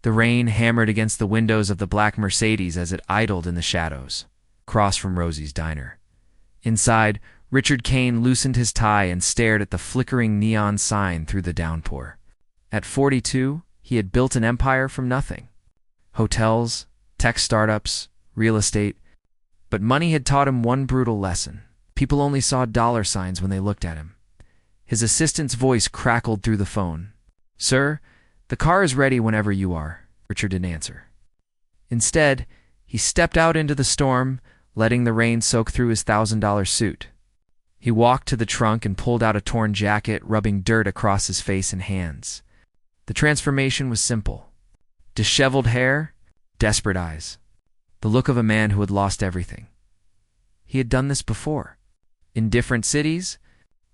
The rain hammered against the windows of the black Mercedes as it idled in the shadows, across from Rosie's diner. Inside, Richard Kane loosened his tie and stared at the flickering neon sign through the downpour. At 42, he had built an empire from nothing. Hotels, tech startups, real estate. But money had taught him one brutal lesson. People only saw dollar signs when they looked at him. His assistant's voice crackled through the phone. "Sir, the car is ready whenever you are." Richard didn't answer. Instead, he stepped out into the storm, letting the rain soak through his $1,000 suit. He walked to the trunk and pulled out a torn jacket, rubbing dirt across his face and hands. The transformation was simple. Disheveled hair, desperate eyes. The look of a man who had lost everything. He had done this before. In different cities,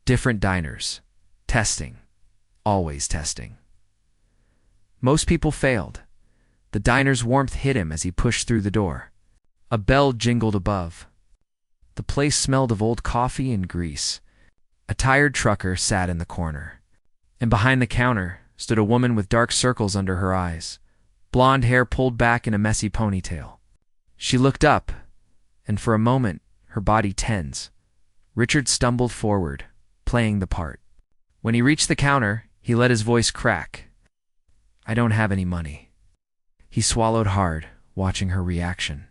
different diners. Testing. Always testing. Most people failed. The diner's warmth hit him as he pushed through the door. A bell jingled above. The place smelled of old coffee and grease. A tired trucker sat in the corner. And behind the counter stood a woman with dark circles under her eyes, blonde hair pulled back in a messy ponytail. She looked up, and for a moment, her body tense. Richard stumbled forward, playing the part. When he reached the counter, he let his voice crack. "I don't have any money." He swallowed hard, watching her reaction.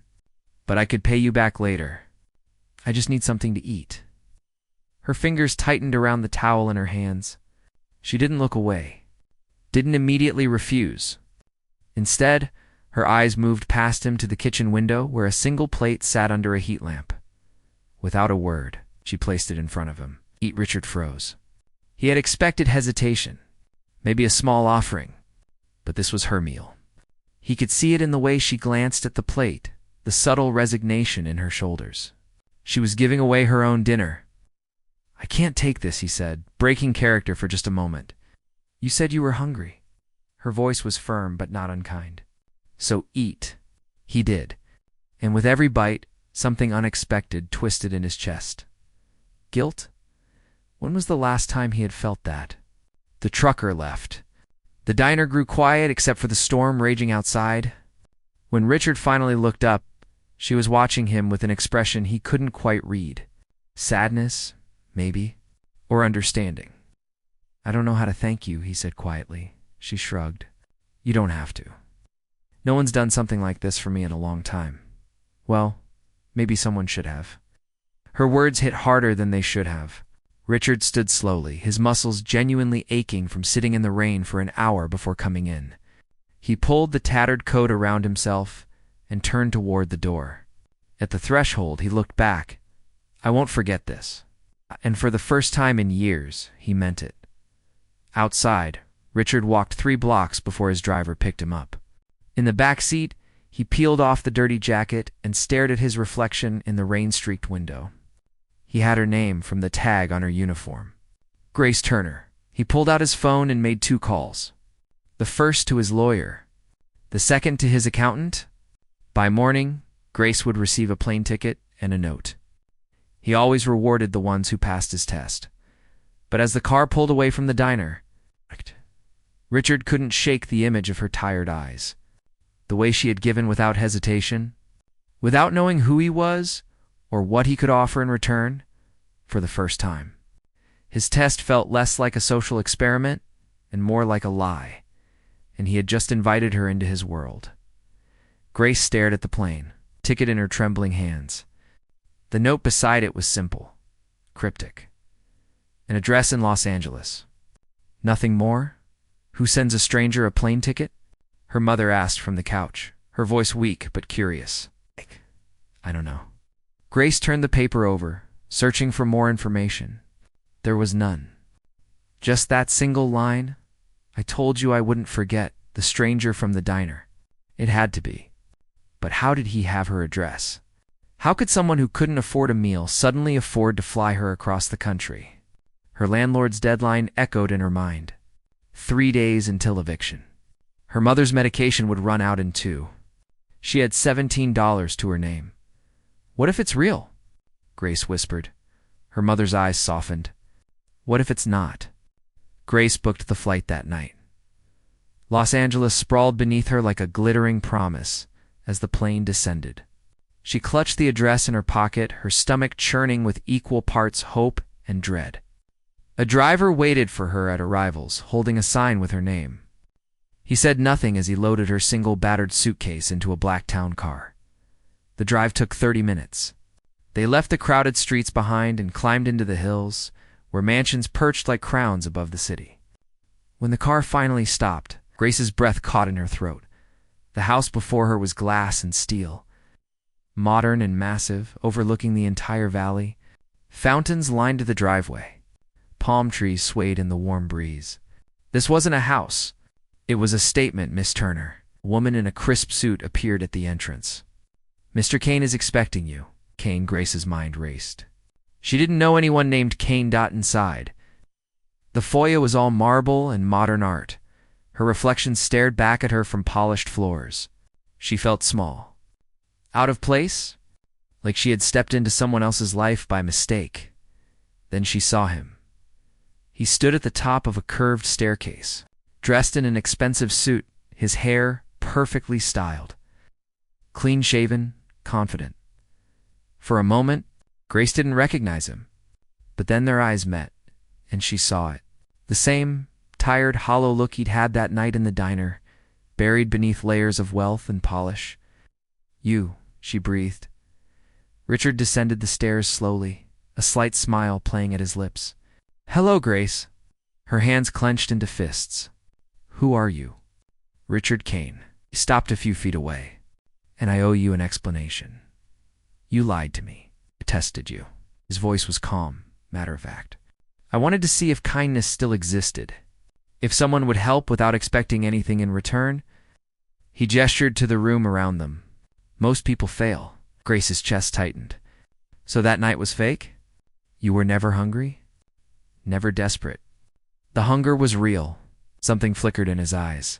"But I could pay you back later. I just need something to eat." Her fingers tightened around the towel in her hands. She didn't look away, didn't immediately refuse. Instead, her eyes moved past him to the kitchen window where a single plate sat under a heat lamp. Without a word, she placed it in front of him. Richard froze. He had expected hesitation, maybe a small offering, but this was her meal. He could see it in the way she glanced at the plate, the subtle resignation in her shoulders. She was giving away her own dinner. "I can't take this," he said, breaking character for just a moment. "You said you were hungry." Her voice was firm but not unkind. "So eat." He did, and with every bite, something unexpected twisted in his chest. Guilt? When was the last time he had felt that? The trucker left. The diner grew quiet except for the storm raging outside. When Richard finally looked up, she was watching him with an expression he couldn't quite read. Sadness, maybe, or understanding. "I don't know how to thank you," he said quietly. She shrugged. "You don't have to. No one's done something like this for me in a long time. Well, maybe someone should have." Her words hit harder than they should have. Richard stood slowly, his muscles genuinely aching from sitting in the rain for an hour before coming in. He pulled the tattered coat around himself and turned toward the door. At the threshold, he looked back. "I won't forget this." And for the first time in years, he meant it. Outside, Richard walked 3 blocks before his driver picked him up. In the back seat, he peeled off the dirty jacket and stared at his reflection in the rain-streaked window. He had her name from the tag on her uniform. Grace Turner. He pulled out his phone and made 2 calls. The first to his lawyer. The second to his accountant. By morning, Grace would receive a plane ticket and a note. He always rewarded the ones who passed his test. But as the car pulled away from the diner, Richard couldn't shake the image of her tired eyes. The way she had given without hesitation, without knowing who he was or what he could offer in return, for the first time. His test felt less like a social experiment and more like a lie, and he had just invited her into his world. Grace stared at the plane, ticket in her trembling hands. The note beside it was simple, cryptic. An address in Los Angeles. Nothing more? Who sends a stranger a plane ticket? Her mother asked from the couch, her voice weak but curious. "I don't know." Grace turned the paper over, searching for more information. There was none. Just that single line, "I told you I wouldn't forget, the stranger from the diner." It had to be. But how did he have her address? How could someone who couldn't afford a meal suddenly afford to fly her across the country? Her landlord's deadline echoed in her mind. 3 days until eviction. Her mother's medication would run out in 2. She had $17 to her name. "What if it's real?" Grace whispered. Her mother's eyes softened. "What if it's not?" Grace booked the flight that night. Los Angeles sprawled beneath her like a glittering promise as the plane descended. She clutched the address in her pocket, her stomach churning with equal parts hope and dread. A driver waited for her at arrivals, holding a sign with her name. He said nothing as he loaded her single battered suitcase into a black town car. The drive took 30 minutes. They left the crowded streets behind and climbed into the hills, where mansions perched like crowns above the city. When the car finally stopped, Grace's breath caught in her throat. The house before her was glass and steel, modern and massive, overlooking the entire valley. Fountains lined the driveway. Palm trees swayed in the warm breeze. This wasn't a house. It was a statement, Miss Turner. A woman in a crisp suit appeared at the entrance. Mr. Kane is expecting you. Kane, Grace's mind raced. She didn't know anyone named Kane. Inside. The foyer was all marble and modern art. Her reflection stared back at her from polished floors. She felt small. Out of place? Like she had stepped into someone else's life by mistake. Then she saw him. He stood at the top of a curved staircase, dressed in an expensive suit, his hair perfectly styled. Clean-shaven, confident. For a moment, Grace didn't recognize him. But then their eyes met, and she saw it. The same tired, hollow look he'd had that night in the diner, buried beneath layers of wealth and polish. You, she breathed. Richard descended the stairs slowly, a slight smile playing at his lips. Hello, Grace. Her hands clenched into fists. Who are you? Richard Kane. He stopped a few feet away. And I owe you an explanation. You lied to me. I tested you. His voice was calm, matter-of-fact. I wanted to see if kindness still existed. If someone would help without expecting anything in return. He gestured to the room around them. Most people fail. Grace's chest tightened. So that night was fake? You were never hungry? Never desperate? The hunger was real. Something flickered in his eyes.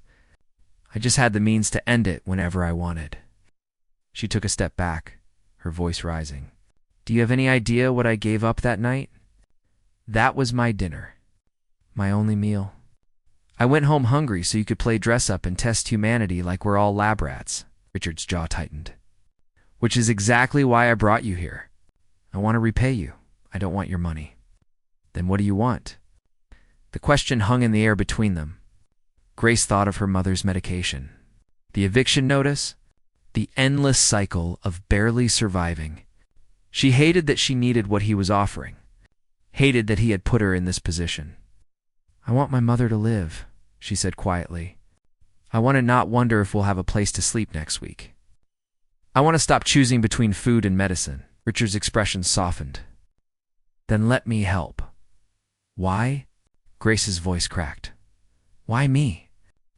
I just had the means to end it whenever I wanted. She took a step back, her voice rising. Do you have any idea what I gave up that night? That was my dinner. My only meal. I went home hungry so you could play dress-up and test humanity like we're all lab rats. Richard's jaw tightened. Which is exactly why I brought you here. I want to repay you. I don't want your money. Then what do you want? The question hung in the air between them. Grace thought of her mother's medication. The eviction notice. The endless cycle of barely surviving. She hated that she needed what he was offering. Hated that he had put her in this position. I want my mother to live, she said quietly. I want to not wonder if we'll have a place to sleep next week. I want to stop choosing between food and medicine. Richard's expression softened. Then let me help. Why? Grace's voice cracked. Why me?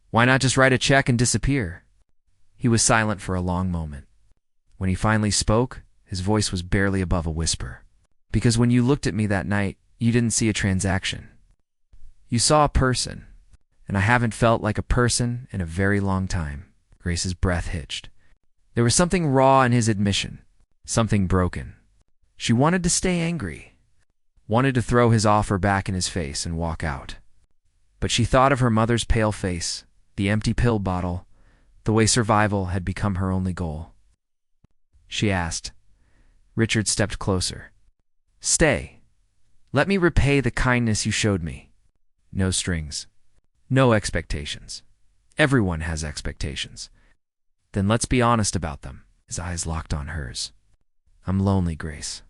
Why not just write a check and disappear? He was silent for a long moment. When he finally spoke, his voice was barely above a whisper. Because when you looked at me that night, you didn't see a transaction. You saw a person, and I haven't felt like a person in a very long time. Grace's breath hitched. There was something raw in his admission, something broken. She wanted to stay angry, wanted to throw his offer back in his face and walk out. But she thought of her mother's pale face, the empty pill bottle, the way survival had become her only goal. She asked. Richard stepped closer. Stay. Let me repay the kindness you showed me. No strings. No expectations. Everyone has expectations. Then let's be honest about them. His eyes locked on hers. I'm lonely, Grace.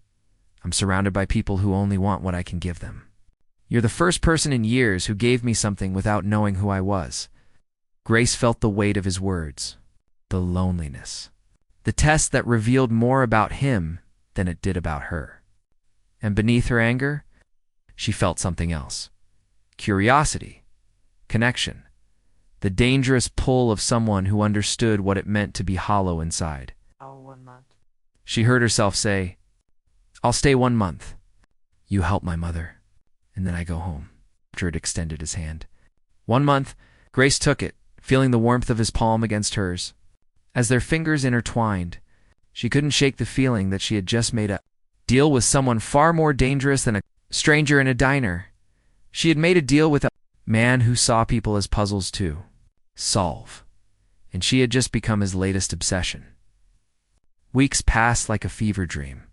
I'm surrounded by people who only want what I can give them. You're the first person in years who gave me something without knowing who I was. Grace felt the weight of his words. The loneliness. The test that revealed more about him than it did about her. And beneath her anger, she felt something else. Curiosity. Connection. The dangerous pull of someone who understood what it meant to be hollow inside. She heard herself say, I'll stay 1 month. You help my mother, and then I go home. Richard extended his hand. 1 month, Grace took it, feeling the warmth of his palm against hers. As their fingers intertwined, she couldn't shake the feeling that she had just made a deal with someone far more dangerous than a stranger in a diner. She had made a deal with a man who saw people as puzzles too. solve, and she had just become his latest obsession. Weeks passed like a fever dream.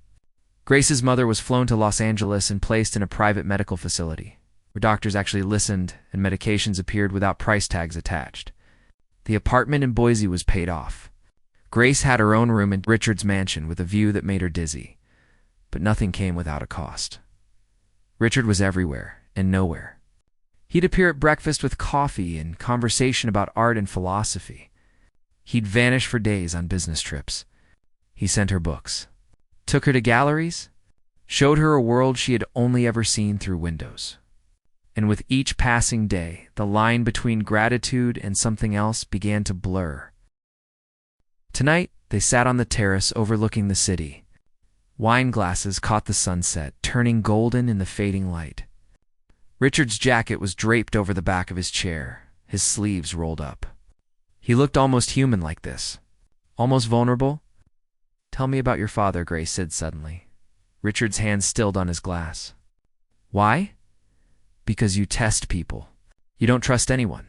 Grace's mother was flown to Los Angeles and placed in a private medical facility, where doctors actually listened and medications appeared without price tags attached. The apartment in Boise was paid off. Grace had her own room in Richard's mansion with a view that made her dizzy, but nothing came without a cost. Richard was everywhere and nowhere. He'd appear at breakfast with coffee and conversation about art and philosophy. He'd vanish for days on business trips. He sent her books, took her to galleries, showed her a world she had only ever seen through windows. And with each passing day, the line between gratitude and something else began to blur. Tonight, they sat on the terrace overlooking the city. Wine glasses caught the sunset, turning golden in the fading light. Richard's jacket was draped over the back of his chair, his sleeves rolled up. He looked almost human like this, almost vulnerable. "Tell me about your father," Grace said suddenly. Richard's hand stilled on his glass. "Why?" "Because you test people. You don't trust anyone.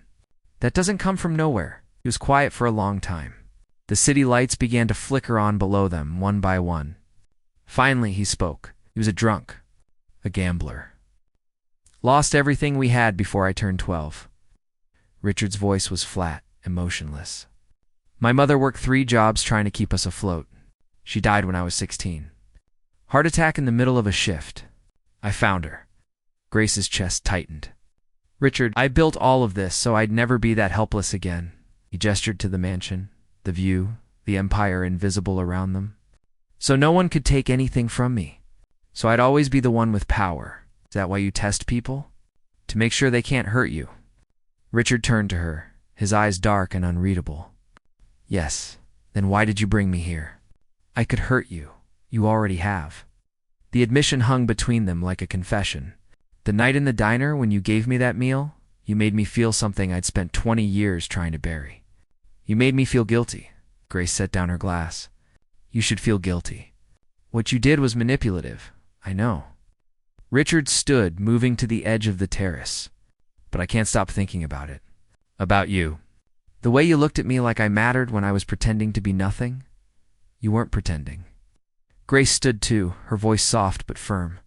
That doesn't come from nowhere." He was quiet for a long time. The city lights began to flicker on below them, one by one. Finally, he spoke. He was a drunk, a gambler. "Lost everything we had before I turned 12. Richard's voice was flat, emotionless. "My mother worked 3 jobs trying to keep us afloat. She died when I was 16. Heart attack in the middle of a shift. I found her." Grace's chest tightened. "Richard, I built all of this so I'd never be that helpless again." He gestured to the mansion, the view, the empire invisible around them. "So no one could take anything from me. So I'd always be the one with power. Is that why you test people? To make sure they can't hurt you?" Richard turned to her, his eyes dark and unreadable. "Yes. Then why did you bring me here?" "I could hurt you. You already have." The admission hung between them like a confession. "The night in the diner when you gave me that meal, you made me feel something I'd spent 20 years trying to bury. You made me feel guilty." Grace set down her glass. "You should feel guilty. What you did was manipulative. I know." Richard stood, moving to the edge of the terrace. "But I can't stop thinking about it. About you. The way you looked at me like I mattered when I was pretending to be nothing. You weren't pretending." Grace stood too, her voice soft but firm.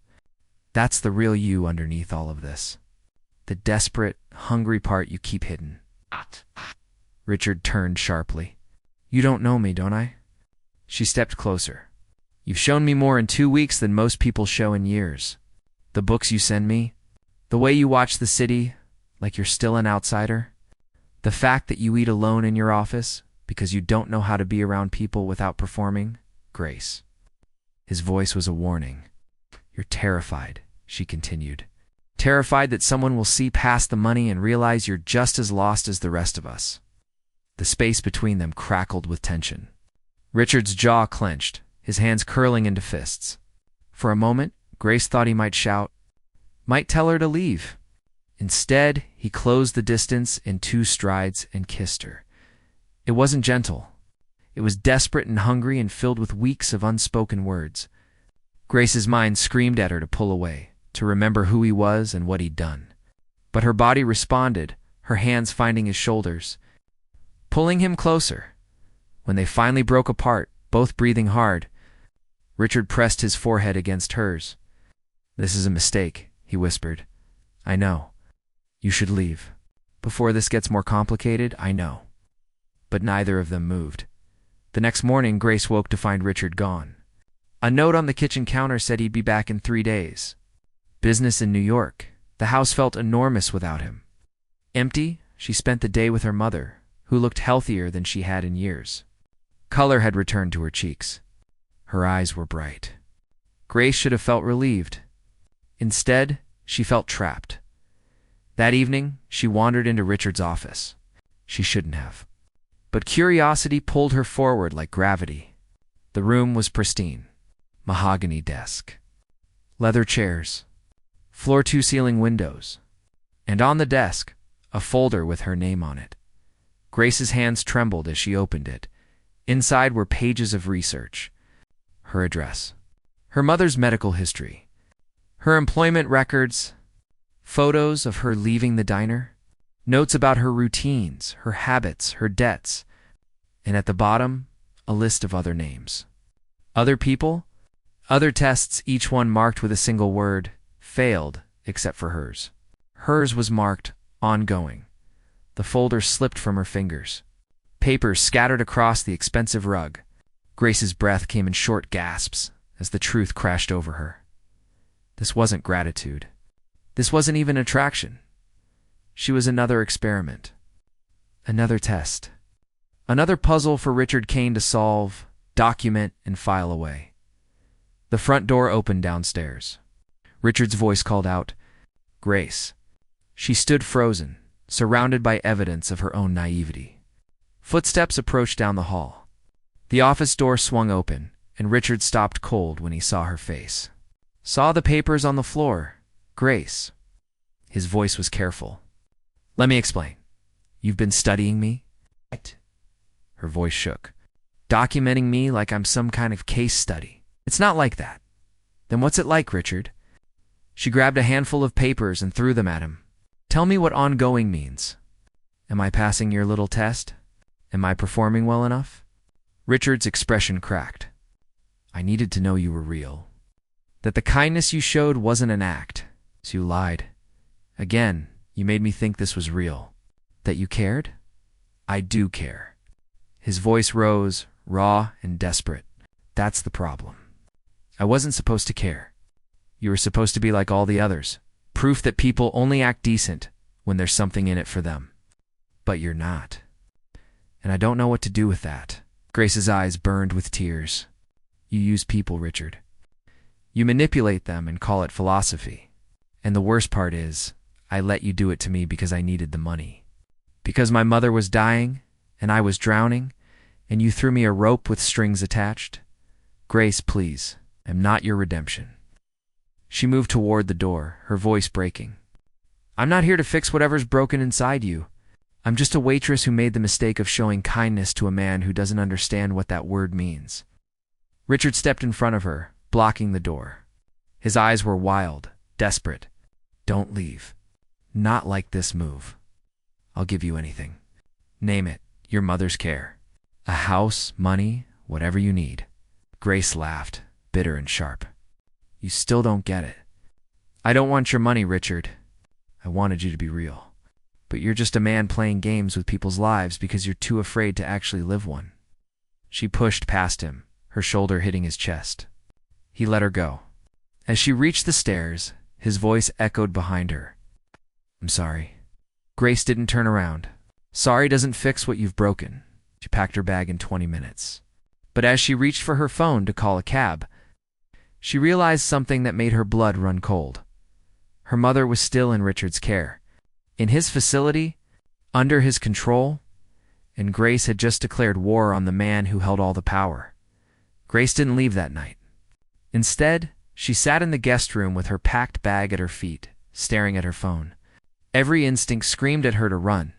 "That's the real you underneath all of this. The desperate, hungry part you keep hidden." Richard turned sharply. "You don't know me, don't I?" She stepped closer. "You've shown me more in 2 weeks than most people show in years. The books you send me, the way you watch the city like you're still an outsider, the fact that you eat alone in your office because you don't know how to be around people without performing." "Grace." His voice was a warning. "You're terrified," she continued. "Terrified that someone will see past the money and realize you're just as lost as the rest of us." The space between them crackled with tension. Richard's jaw clenched, his hands curling into fists. For a moment, Grace thought he might shout, might tell her to leave. Instead, he closed the distance in 2 strides and kissed her. It wasn't gentle. It was desperate and hungry and filled with weeks of unspoken words. Grace's mind screamed at her to pull away, to remember who he was and what he'd done. But her body responded, her hands finding his shoulders, pulling him closer. When they finally broke apart, both breathing hard, Richard pressed his forehead against hers. "This is a mistake," he whispered. "I know. You should leave. Before this gets more complicated, I know." But neither of them moved. The next morning, Grace woke to find Richard gone. A note on the kitchen counter said he'd be back in 3 days. Business in New York. The house felt enormous without him. Empty, she spent the day with her mother, who looked healthier than she had in years. Color had returned to her cheeks. Her eyes were bright. Grace should have felt relieved. Instead, she felt trapped. That evening, she wandered into Richard's office. She shouldn't have. But curiosity pulled her forward like gravity. The room was pristine. Mahogany desk, leather chairs, floor-to-ceiling windows, and on the desk, a folder with her name on it. Grace's hands trembled as she opened it. Inside were pages of research, her address, her mother's medical history, her employment records, photos of her leaving the diner. Notes about her routines, her habits, her debts, and at the bottom, a list of other names. Other people? Other tests, each one marked with a single word, failed, except for hers. Hers was marked ongoing. The folder slipped from her fingers. Papers scattered across the expensive rug. Grace's breath came in short gasps as the truth crashed over her. This wasn't gratitude. This wasn't even attraction. She was another experiment. Another test. Another puzzle for Richard Kane to solve, document, and file away. The front door opened downstairs. Richard's voice called out, "Grace." She stood frozen, surrounded by evidence of her own naivety. Footsteps approached down the hall. The office door swung open, and Richard stopped cold when he saw her face. "Saw the papers on the floor, Grace." His voice was careful. "Let me explain. You've been studying me?" Her voice shook. "Documenting me like I'm some kind of case study. It's not like that." "Then what's it like, Richard?" She grabbed a handful of papers and threw them at him. "Tell me what ongoing means. Am I passing your little test? Am I performing well enough?" Richard's expression cracked. "I needed to know you were real. That the kindness you showed wasn't an act. So you lied. Again, you made me think this was real. That you cared? I do care." His voice rose, raw and desperate. "That's the problem. I wasn't supposed to care. You were supposed to be like all the others. Proof that people only act decent when there's something in it for them. But you're not. And I don't know what to do with that." Grace's eyes burned with tears. "You use people, Richard. You manipulate them and call it philosophy. And the worst part is, I let you do it to me because I needed the money. Because my mother was dying, and I was drowning, and you threw me a rope with strings attached. Grace, please, I'm not your redemption." She moved toward the door, her voice breaking. "I'm not here to fix whatever's broken inside you. I'm just a waitress who made the mistake of showing kindness to a man who doesn't understand what that word means." Richard stepped in front of her, blocking the door. His eyes were wild, desperate. "Don't leave. Not like this move. I'll give you anything. Name it, your mother's care. A house, money, whatever you need." Grace laughed, bitter and sharp. "You still don't get it. I don't want your money, Richard. I wanted you to be real. But you're just a man playing games with people's lives because you're too afraid to actually live one." She pushed past him, her shoulder hitting his chest. He let her go. As she reached the stairs, his voice echoed behind her. "I'm sorry." Grace didn't turn around. Sorry doesn't fix what you've broken. She packed her bag in 20 minutes. But as she reached for her phone to call a cab, she realized something that made her blood run cold. Her mother was still in Richard's care, in his facility, under his control, and Grace had just declared war on the man who held all the power. Grace didn't leave that night. Instead, she sat in the guest room with her packed bag at her feet, staring at her phone. Every instinct screamed at her to run,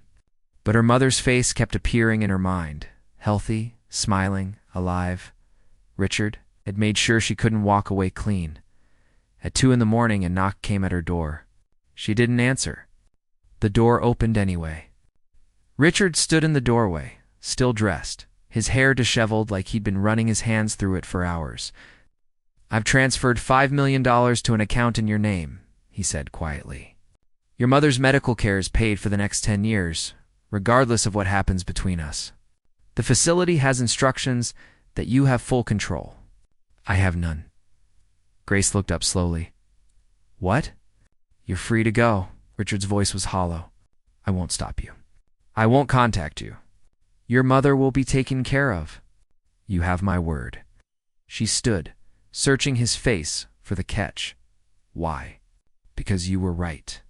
but her mother's face kept appearing in her mind, healthy, smiling, alive. Richard had made sure she couldn't walk away clean. At 2 a.m, a knock came at her door. She didn't answer. The door opened anyway. Richard stood in the doorway, still dressed, his hair disheveled like he'd been running his hands through it for hours. "I've transferred $5 million to an account in your name," he said quietly. "Your mother's medical care is paid for the next 10 years, regardless of what happens between us. The facility has instructions that you have full control. I have none." Grace looked up slowly. "What?" "You're free to go." Richard's voice was hollow. "I won't stop you. I won't contact you. Your mother will be taken care of. You have my word." She stood, searching his face for the catch. "Why?" "Because you were right."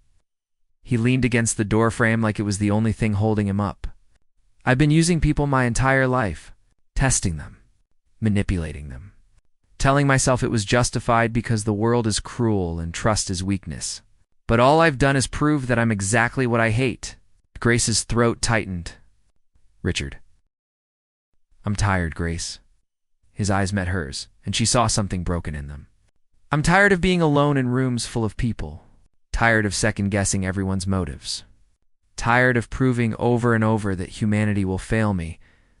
He leaned against the doorframe like it was the only thing holding him up. "I've been using people my entire life, testing them, manipulating them, telling myself it was justified because the world is cruel and trust is weakness. But all I've done is prove that I'm exactly what I hate." Grace's throat tightened. "Richard." "I'm tired, Grace." His eyes met hers, and she saw something broken in them. "I'm tired of being alone in rooms full of people. Tired of second-guessing everyone's motives. tired of proving over and over that humanity will fail me,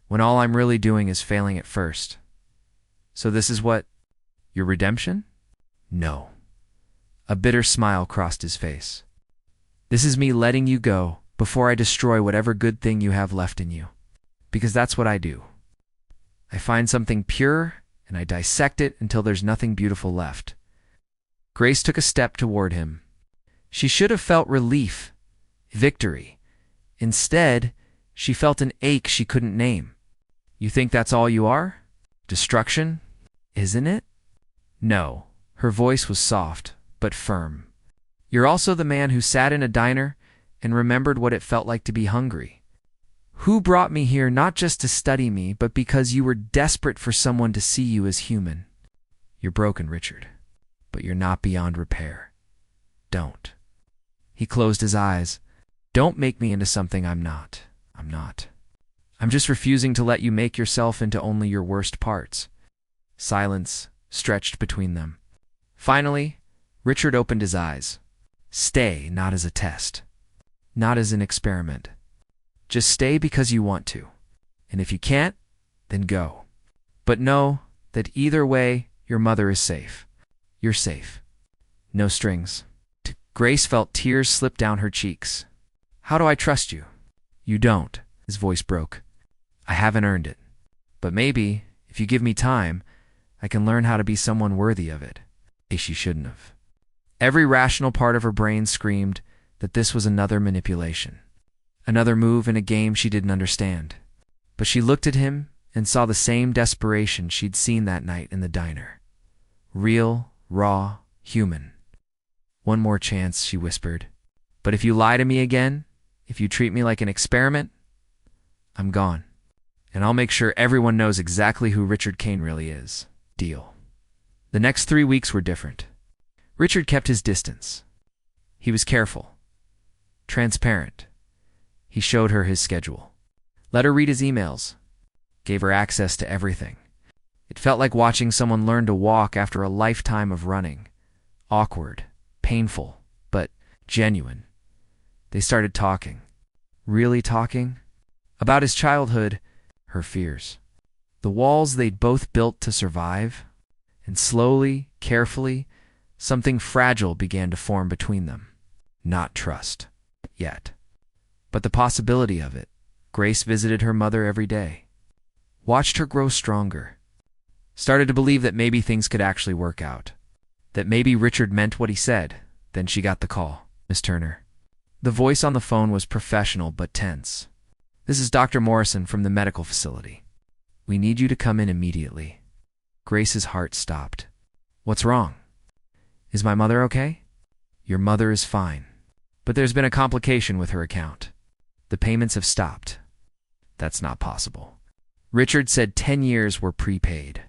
when all I'm really doing is failing at first. So this is what? Your redemption? No. A bitter smile crossed his face. This is me letting you go before I destroy whatever good thing you have left in you. Because that's what I do. I find something pure and I dissect it until there's nothing beautiful left. Grace took a step toward him. She should have felt relief, victory. Instead, she felt an ache she couldn't name. You think that's all you are? Destruction? Isn't it? No. Her voice was soft, but firm. You're also the man who sat in a diner and remembered what it felt like to be hungry. Who brought me here not just to study me, but because you were desperate for someone to see you as human. You're broken, Richard, but you're not beyond repair. Don't. He closed his eyes. Don't make me into something I'm not. I'm not. I'm just refusing to let you make yourself into only your worst parts. Silence stretched between them. Finally, Richard opened his eyes. Stay, not as a test. Not as an experiment. Just stay because you want to. And if you can't, then go. But know that either way, your mother is safe. You're safe. No strings. Grace felt tears slip down her cheeks. How do I trust you? You don't. His voice broke. I haven't earned it. But maybe, if you give me time, I can learn how to be someone worthy of it. She shouldn't have. Every rational part of her brain screamed that this was another manipulation. Another move in a game she didn't understand. But she looked at him and saw the same desperation she'd seen that night in the diner. Real, raw, human. One more chance, she whispered. But if you lie to me again, if you treat me like an experiment, I'm gone. And I'll make sure everyone knows exactly who Richard Kane really is. Deal. The next 3 weeks were different. Richard kept his distance. He was careful. Transparent. He showed her his schedule. Let her read his emails. Gave her access to everything. It felt like watching someone learn to walk after a lifetime of running. Awkward. Painful, but genuine. They started talking. Really talking? About his childhood, her fears. The walls they'd both built to survive. And slowly, carefully, something fragile began to form between them. Not trust. Yet. But the possibility of it. Grace visited her mother every day. Watched her grow stronger. Started to believe that maybe things could actually work out. That maybe Richard meant what he said. Then she got the call. Miss Turner. The voice on the phone was professional but tense. This is Dr. Morrison from the medical facility. We need you to come in immediately. Grace's heart stopped. What's wrong? Is my mother okay? Your mother is fine. But there's been a complication with her account. The payments have stopped. That's not possible. Richard said 10 years were prepaid.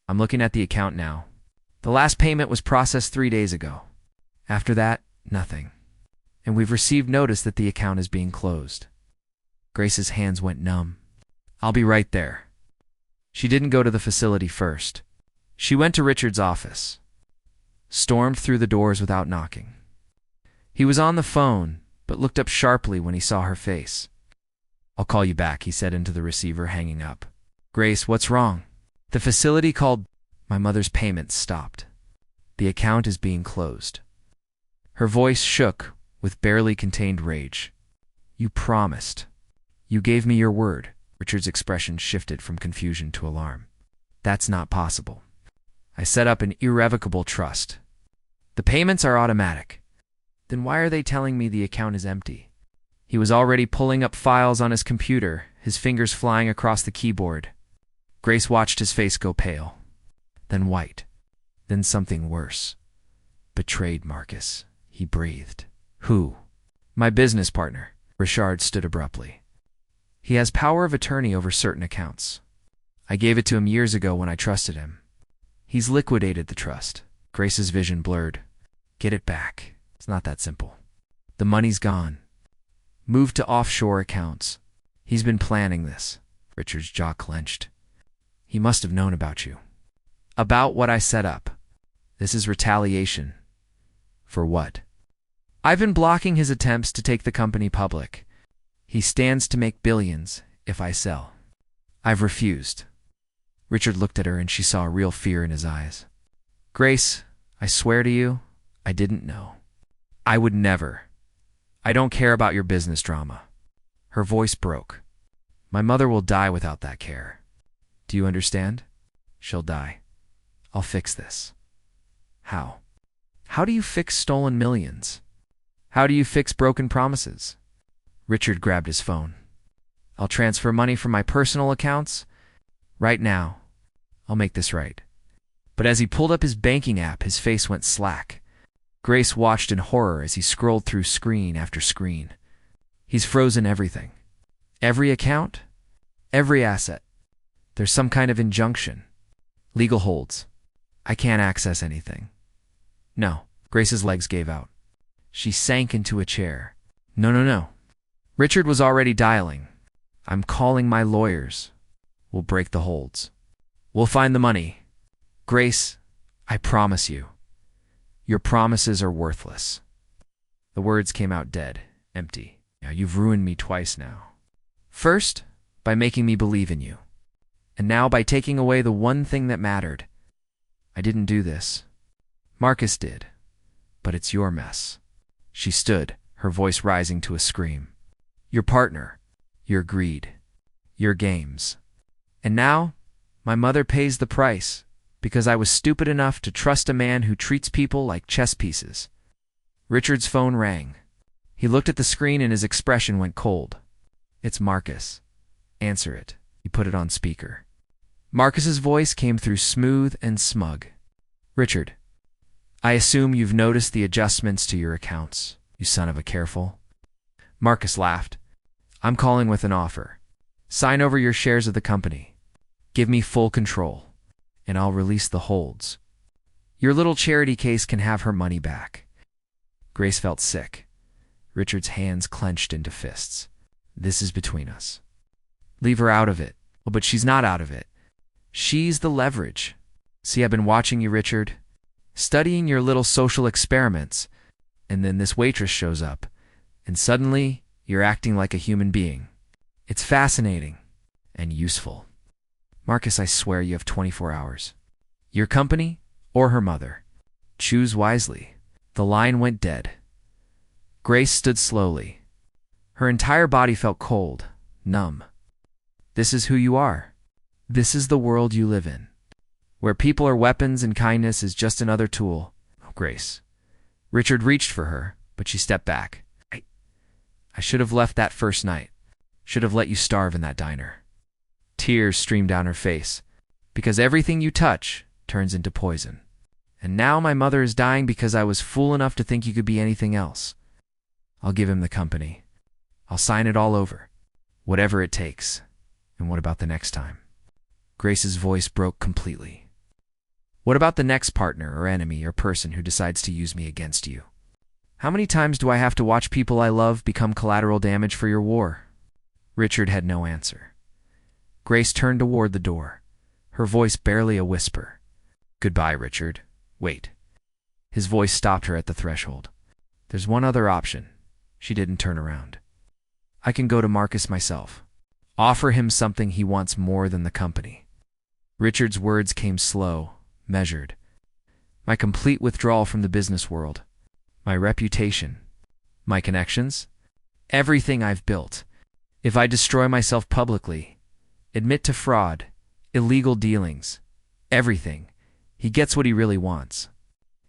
I'm looking at the account now. The last payment was processed 3 days ago. After that, nothing. And we've received notice that the account is being closed. Grace's hands went numb. I'll be right there. She didn't go to the facility first. She went to Richard's office. Stormed through the doors without knocking. He was on the phone, but looked up sharply when he saw her face. I'll call you back, he said into the receiver, hanging up. Grace, what's wrong? The facility called. My mother's payments stopped. The account is being closed. Her voice shook with barely contained rage. You promised. You gave me your word. Richard's expression shifted from confusion to alarm. That's not possible. I set up an irrevocable trust. The payments are automatic. Then why are they telling me the account is empty? He was already pulling up files on his computer, his fingers flying across the keyboard. Grace watched his face go pale, then white, then something worse. Betrayed Marcus, he breathed. Who? My business partner. Richard stood abruptly. He has power of attorney over certain accounts. I gave it to him years ago when I trusted him. He's liquidated the trust. Grace's vision blurred. Get it back. It's not that simple. The money's gone. Moved to offshore accounts. He's been planning this. Richard's jaw clenched. He must have known about you. About what I set up. This is retaliation. For what? I've been blocking his attempts to take the company public. He stands to make billions if I sell. I've refused. Richard looked at her and she saw real fear in his eyes. Grace, I swear to you, I didn't know. I would never. I don't care about your business drama. Her voice broke. My mother will die without that care. Do you understand? She'll die. I'll fix this. How? How do you fix stolen millions? How do you fix broken promises? Richard grabbed his phone. I'll transfer money from my personal accounts right now. I'll make this right. But as he pulled up his banking app, his face went slack. Grace watched in horror as he scrolled through screen after screen. He's frozen everything. Every account, every asset. There's some kind of injunction. Legal holds. I can't access anything. No. Grace's legs gave out. She sank into a chair. No. Richard was already dialing. I'm calling my lawyers. We'll break the holds. We'll find the money. Grace, I promise you. Your promises are worthless. The words came out dead, empty. Now you've ruined me twice now. First, by making me believe in you. And now by taking away the one thing that mattered. I didn't do this. Marcus did. But it's your mess. She stood, her voice rising to a scream. Your partner, your greed, your games. And now, my mother pays the price because I was stupid enough to trust a man who treats people like chess pieces. Richard's phone rang. He looked at the screen and his expression went cold. It's Marcus. Answer it. He put it on speaker. Marcus's voice came through smooth and smug. Richard, I assume you've noticed the adjustments to your accounts, you son of a careful. Marcus laughed. I'm calling with an offer. Sign over your shares of the company. Give me full control, and I'll release the holds. Your little charity case can have her money back. Grace felt sick. Richard's hands clenched into fists. This is between us. Leave her out of it. Oh, but she's not out of it. She's the leverage. See, I've been watching you, Richard, studying your little social experiments, and then this waitress shows up, and suddenly you're acting like a human being. It's fascinating and useful. Marcus, I swear you have 24 hours. Your company or her mother. Choose wisely. The line went dead. Grace stood slowly. Her entire body felt cold, numb. This is who you are. This is the world you live in, where people are weapons and kindness is just another tool. Grace. Richard reached for her, but she stepped back. I should have left that first night. Should have let you starve in that diner. Tears streamed down her face, because everything you touch turns into poison. And now my mother is dying because I was fool enough to think you could be anything else. I'll give him the company. I'll sign it all over. Whatever it takes. And what about the next time? Grace's voice broke completely. What about the next partner or enemy or person who decides to use me against you? How many times do I have to watch people I love become collateral damage for your war? Richard had no answer. Grace turned toward the door, her voice barely a whisper. Goodbye, Richard. Wait. His voice stopped her at the threshold. There's one other option. She didn't turn around. I can go to Marcus myself. Offer him something he wants more than the company. Richard's words came slow, measured. My complete withdrawal from the business world. My reputation. My connections. Everything I've built. If I destroy myself publicly, admit to fraud, illegal dealings, everything, he gets what he really wants.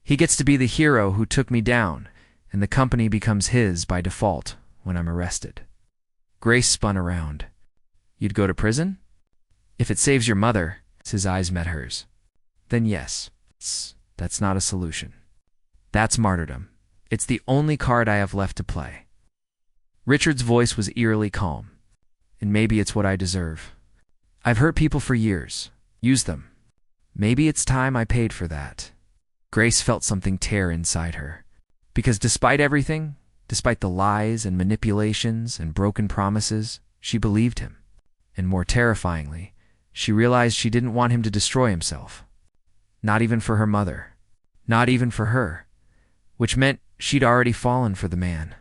He gets to be the hero who took me down, and the company becomes his by default when I'm arrested. Grace spun around. You'd go to prison? If it saves your mother, his eyes met hers. Then yes, that's not a solution. That's martyrdom. It's the only card I have left to play. Richard's voice was eerily calm. And maybe it's what I deserve. I've hurt people for years. Used them. Maybe it's time I paid for that. Grace felt something tear inside her. Because despite everything, despite the lies and manipulations and broken promises, she believed him. And more terrifyingly, she realized she didn't want him to destroy himself. Not even for her mother. Not even for her. Which meant She'd already fallen for the man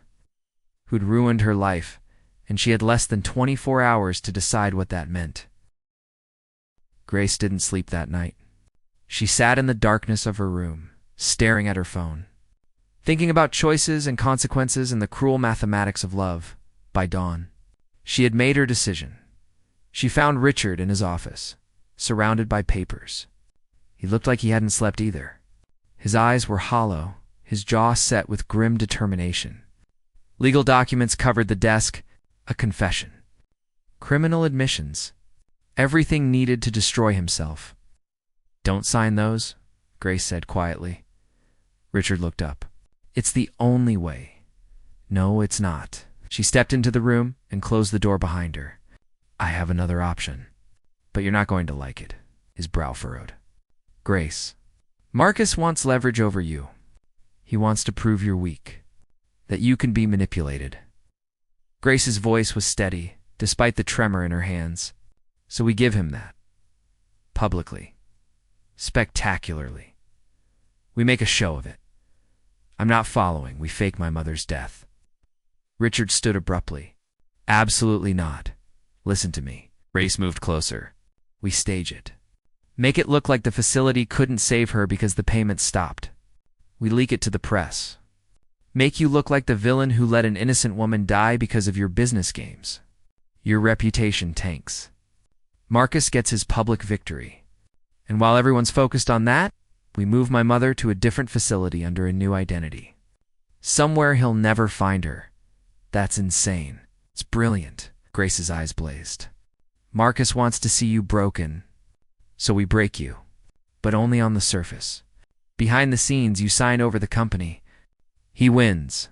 who'd ruined her life, and she had less than 24 hours to decide what that meant. Grace didn't sleep that night. She sat in the darkness of her room, staring at her phone, thinking about choices and consequences and the cruel mathematics of love. By dawn, she had made her decision. She found Richard in his office, surrounded by papers. He looked like he hadn't slept either. His eyes were hollow, his jaw set with grim determination. Legal documents covered the desk, a confession, criminal admissions, everything needed to destroy himself. "Don't sign those," Grace said quietly. Richard looked up. "It's the only way." "No, it's not." She stepped into the room and closed the door behind her. "I have another option, but you're not going to like it." His brow furrowed. "Grace, Marcus wants leverage over you. He wants to prove you're weak, that you can be manipulated." Grace's voice was steady, despite the tremor in her hands. "So we give him that. Publicly. Spectacularly. We make a show of it. I'm not following. We fake my mother's death." Richard stood abruptly. "Absolutely not. Listen to me." Grace moved closer. "We stage it. Make it look like the facility couldn't save her because the payment stopped. We leak it to the press. Make you look like the villain who let an innocent woman die because of your business games. Your reputation tanks. Marcus gets his public victory. And while everyone's focused on that, we move my mother to a different facility under a new identity. Somewhere he'll never find her. That's insane. It's brilliant." Grace's eyes blazed. "Marcus wants to see you broken, so we break you. But only on the surface. Behind the scenes, you sign over the company. He wins,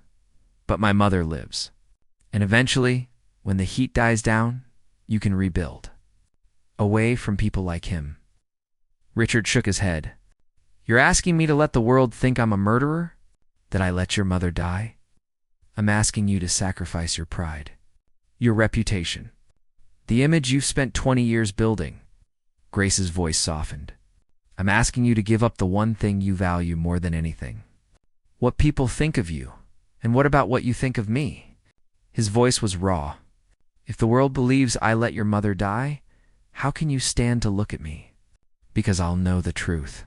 but my mother lives. And eventually, when the heat dies down, you can rebuild. Away from people like him." Richard shook his head. "You're asking me to let the world think I'm a murderer? That I let your mother die? I'm asking you to sacrifice your pride, your reputation, the image you've spent 20 years building." Grace's voice softened. "I'm asking you to give up the one thing you value more than anything. What people think of you, and what about what you think of me?" His voice was raw. "If the world believes I let your mother die, how can you stand to look at me? Because I'll know the truth."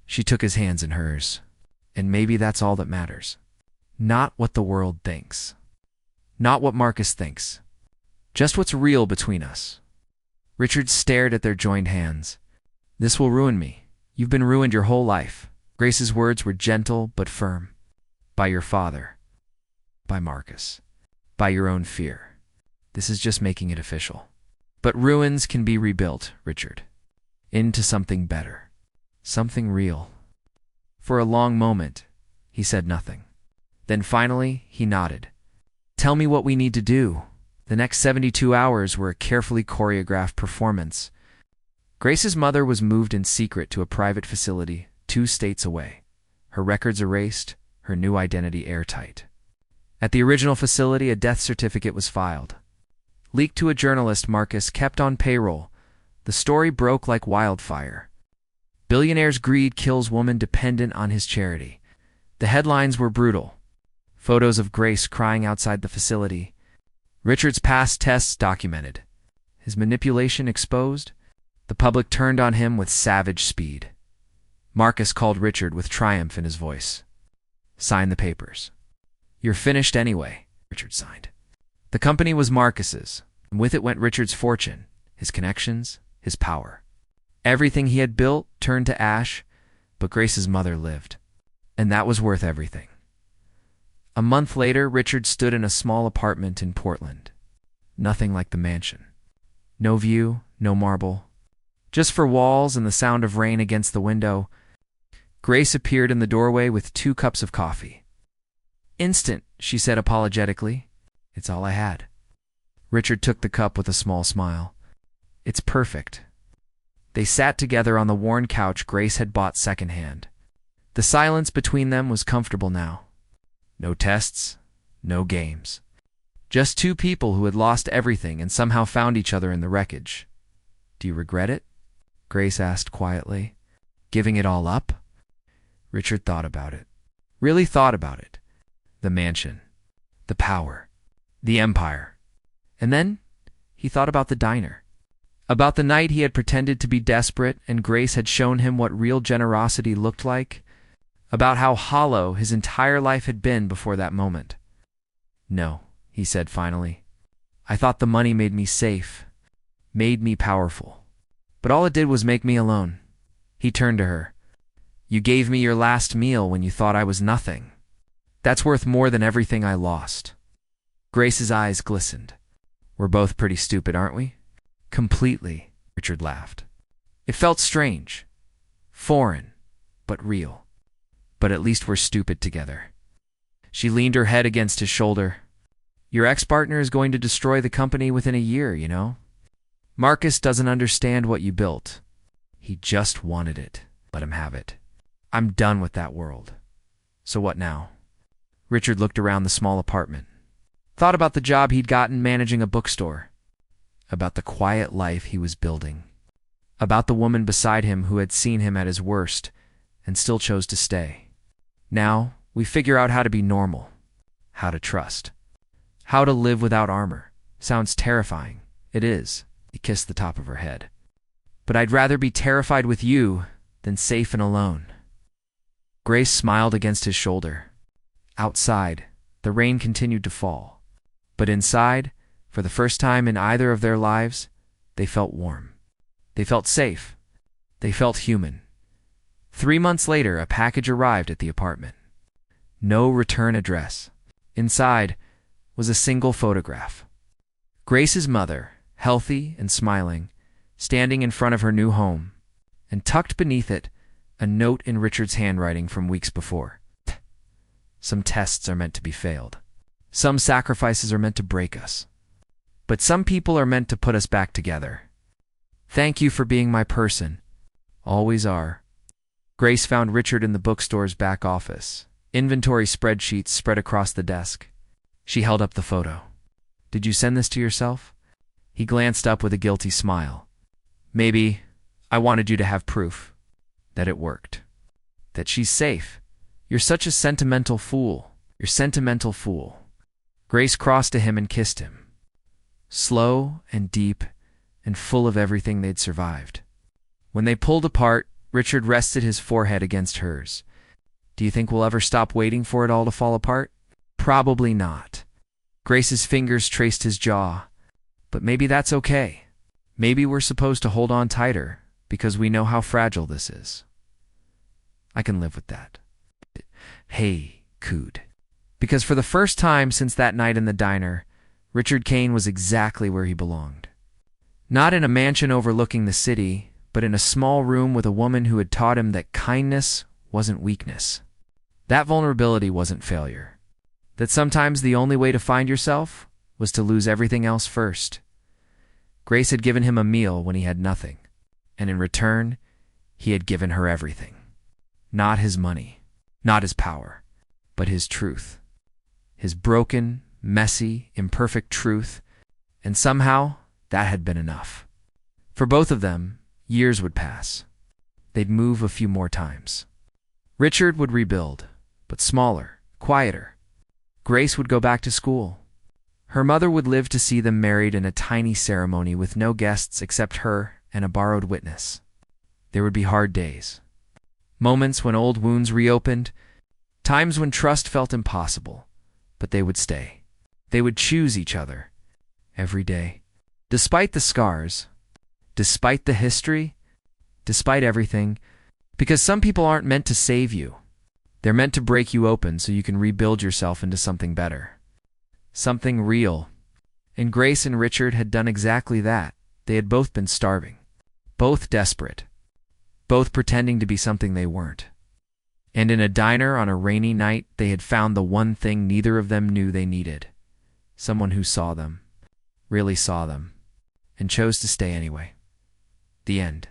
She took his hands in hers. "And maybe that's all that matters. Not what the world thinks. Not what Marcus thinks. Just what's real between us." Richard stared at their joined hands. "This will ruin me. You've been ruined your whole life." Grace's words were gentle but firm. "By your father. By Marcus. By your own fear. This is just making it official. But ruins can be rebuilt, Richard. Into something better. Something real." For a long moment, he said nothing. Then finally, he nodded. "Tell me what we need to do." The next 72 hours were a carefully choreographed performance. Grace's mother was moved in secret to a private facility 2 states away, her records erased, her new identity airtight. At the original facility, a death certificate was filed. Leaked to a journalist, Marcus kept on payroll. The story broke like wildfire. "Billionaire's greed kills woman dependent on his charity." The headlines were brutal. Photos of Grace crying outside the facility. Richard's past tests documented. His manipulation exposed. The public turned on him with savage speed. Marcus called Richard with triumph in his voice. "Sign the papers." "You're finished anyway," Richard signed. The company was Marcus's, and with it went Richard's fortune, his connections, his power. Everything he had built turned to ash, but Grace's mother lived. And that was worth everything. A month later, Richard stood in a small apartment in Portland. Nothing like the mansion. No view, no marble. Just 4 walls and the sound of rain against the window. Grace appeared in the doorway with 2 cups of coffee. "Instant," she said apologetically. "It's all I had." Richard took the cup with a small smile. "It's perfect." They sat together on the worn couch Grace had bought secondhand. The silence between them was comfortable now. No tests, no games. Just 2 people who had lost everything and somehow found each other in the wreckage. "Do you regret it?" Grace asked quietly. "Giving it all up?" Richard thought about it. Really thought about it. The mansion, the power, the empire. And then he thought about the diner. About the night he had pretended to be desperate and Grace had shown him what real generosity looked like. About how hollow his entire life had been before that moment. No, he said finally. I thought the money made me safe, made me powerful. But all it did was make me alone. He turned to her. You gave me your last meal when you thought I was nothing. That's worth more than everything I lost. Grace's eyes glistened. We're both pretty stupid, aren't we? Completely, Richard laughed. It felt strange, foreign, but real. But at least we're stupid together. She leaned her head against his shoulder. Your ex-partner is going to destroy the company within a year, you know? Marcus doesn't understand what you built. He just wanted it. Let him have it. I'm done with that world. So what now? Richard looked around the small apartment. Thought about the job he'd gotten managing a bookstore. About the quiet life he was building. About the woman beside him who had seen him at his worst and still chose to stay. Now, we figure out how to be normal. How to trust. How to live without armor. Sounds terrifying. It is. He kissed the top of her head. But I'd rather be terrified with you than safe and alone. Grace smiled against his shoulder. Outside, the rain continued to fall. But inside, for the first time in either of their lives, they felt warm. They felt safe. They felt human. 3 months later, a package arrived at the apartment. No return address. Inside was a single photograph. Grace's mother, healthy and smiling, standing in front of her new home, and tucked beneath it, a note in Richard's handwriting from weeks before. Some tests are meant to be failed. Some sacrifices are meant to break us. But some people are meant to put us back together. Thank you for being my person. Always are. Grace found Richard in the bookstore's back office. Inventory spreadsheets spread across the desk. She held up the photo. Did you send this to yourself? He glanced up with a guilty smile. Maybe I wanted you to have proof that it worked. That she's safe. You're such a sentimental fool. You're sentimental fool. Grace crossed to him and kissed him. Slow and deep and full of everything they'd survived. When they pulled apart, Richard rested his forehead against hers. Do you think we'll ever stop waiting for it all to fall apart? Probably not. Grace's fingers traced his jaw. But maybe that's okay. Maybe we're supposed to hold on tighter because we know how fragile this is. I can live with that. Hey, Cood. Because for the first time since that night in the diner, Richard Kane was exactly where he belonged. Not in a mansion overlooking the city, but in a small room with a woman who had taught him that kindness wasn't weakness. That vulnerability wasn't failure. That sometimes the only way to find yourself was to lose everything else first. Grace had given him a meal when he had nothing, and in return, he had given her everything. Not his money, not his power, but his truth. His broken, messy, imperfect truth, and somehow that had been enough. For both of them, years would pass. They'd move a few more times. Richard would rebuild, but smaller, quieter. Grace would go back to school. Her mother would live to see them married in a tiny ceremony with no guests except her and a borrowed witness. There would be hard days. Moments when old wounds reopened, times when trust felt impossible, but they would stay. They would choose each other every day. Despite the scars, despite the history, despite everything, because some people aren't meant to save you. They're meant to break you open so you can rebuild yourself into something better. Something real. And Grace and Richard had done exactly that. They had both been starving. Both desperate. Both pretending to be something they weren't. And in a diner on a rainy night, they had found the one thing neither of them knew they needed. Someone who saw them. Really saw them. And chose to stay anyway. The end.